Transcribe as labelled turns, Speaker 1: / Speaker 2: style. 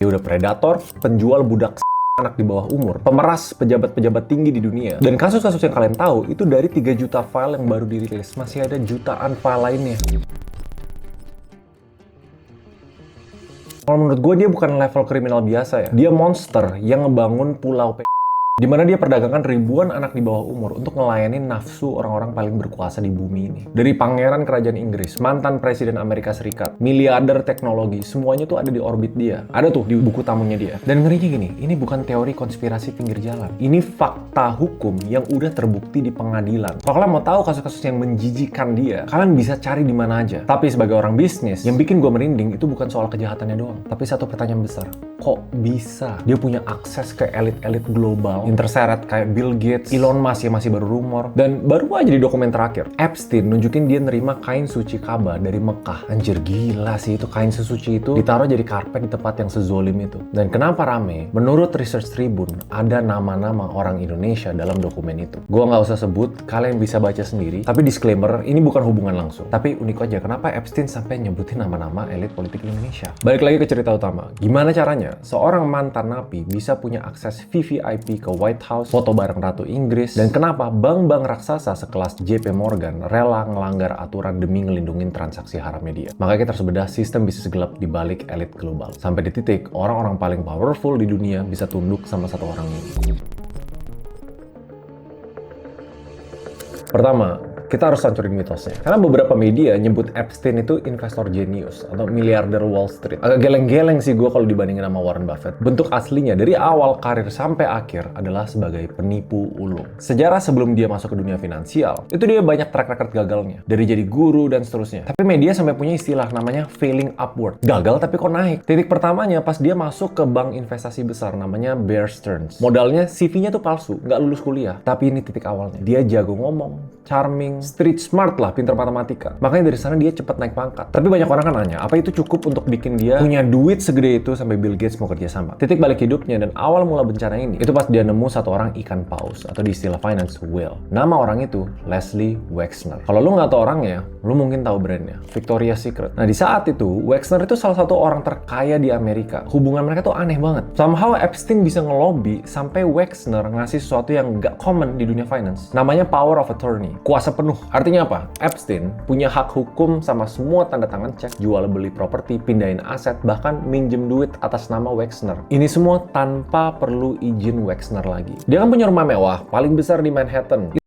Speaker 1: Dia udah predator, penjual budak anak di bawah umur, pemeras pejabat-pejabat tinggi di dunia. Dan kasus-kasus yang kalian tahu, itu dari 3 juta file yang baru dirilis, masih ada jutaan file lainnya. Kalau menurut gue, dia bukan level kriminal biasa ya. Dia monster yang ngebangun pulau di mana dia perdagangkan ribuan anak di bawah umur untuk ngelayani nafsu orang-orang paling berkuasa di bumi ini. Dari pangeran kerajaan Inggris, mantan presiden Amerika Serikat, miliarder teknologi, semuanya tuh ada di orbit dia. Ada tuh di buku tamunya dia. Dan ngerinya gini, ini bukan teori konspirasi pinggir jalan. Ini fakta hukum yang udah terbukti di pengadilan. Kalau kalian mau tahu kasus-kasus yang menjijikan dia, kalian bisa cari di mana aja. Tapi sebagai orang bisnis, yang bikin gue merinding itu bukan soal kejahatannya doang. Tapi satu pertanyaan besar, kok bisa dia punya akses ke elit-elit global yang terseret kayak Bill Gates, Elon Musk yang masih baru rumor, dan baru aja di dokumen terakhir Epstein nunjukin dia nerima kain suci Ka'bah dari Mekah. Anjir, gila sih itu kain sesuci itu ditaruh jadi karpet di tempat yang sezolim itu. Dan kenapa rame? Menurut Research Tribune ada nama-nama orang Indonesia dalam dokumen itu. Gua nggak usah sebut, kalian bisa baca sendiri. Tapi disclaimer, ini bukan hubungan langsung. Tapi unik aja kenapa Epstein sampai nyebutin nama-nama elit politik Indonesia. Balik lagi ke cerita utama. Gimana caranya seorang mantan napi bisa punya akses VVIP ke White House, foto bareng Ratu Inggris, dan kenapa bank-bank raksasa sekelas JP Morgan rela ngelanggar aturan demi ngelindungin transaksi haramnya dia. Makanya kita harus bedah sistem bisnis gelap di balik elit global. Sampai di titik orang-orang paling powerful di dunia bisa tunduk sama satu orang ini. Pertama, kita harus hancurin mitosnya. Karena beberapa media nyebut Epstein itu investor jenius atau miliarder Wall Street. Agak geleng-geleng sih gue kalau dibandingin sama Warren Buffett. Bentuk aslinya dari awal karir sampai akhir adalah sebagai penipu ulung. Sejarah sebelum dia masuk ke dunia finansial, itu dia banyak track record gagalnya. Dari jadi guru dan seterusnya. Tapi media sampai punya istilah namanya failing upward. Gagal tapi kok naik. Titik pertamanya pas dia masuk ke bank investasi besar namanya Bear Stearns. Modalnya CV-nya tuh palsu, nggak lulus kuliah. Tapi ini titik awalnya. Dia jago ngomong, charming, street smart lah, pintar matematika. Makanya dari sana dia cepet naik pangkat. Tapi banyak orang kan nanya, apa itu cukup untuk bikin dia punya duit segede itu sampai Bill Gates mau kerja sama? Titik balik hidupnya dan awal mula bencana ini, itu pas dia nemu satu orang ikan paus, atau di istilah finance, whale. Nama orang itu Leslie Wexner. Kalau lu nggak tahu orangnya, lu mungkin tahu brandnya, Victoria's Secret. Nah di saat itu, Wexner itu salah satu orang terkaya di Amerika. Hubungan mereka tuh aneh banget. Somehow Epstein bisa ngelobi sampai Wexner ngasih sesuatu yang nggak common di dunia finance. Namanya power of attorney. Kuasa penuh. Artinya apa? Epstein punya hak hukum sama semua tanda tangan cek, jual beli properti, pindahin aset, bahkan minjem duit atas nama Wexner. Ini semua tanpa perlu izin Wexner lagi. Dia kan punya rumah mewah, paling besar di Manhattan.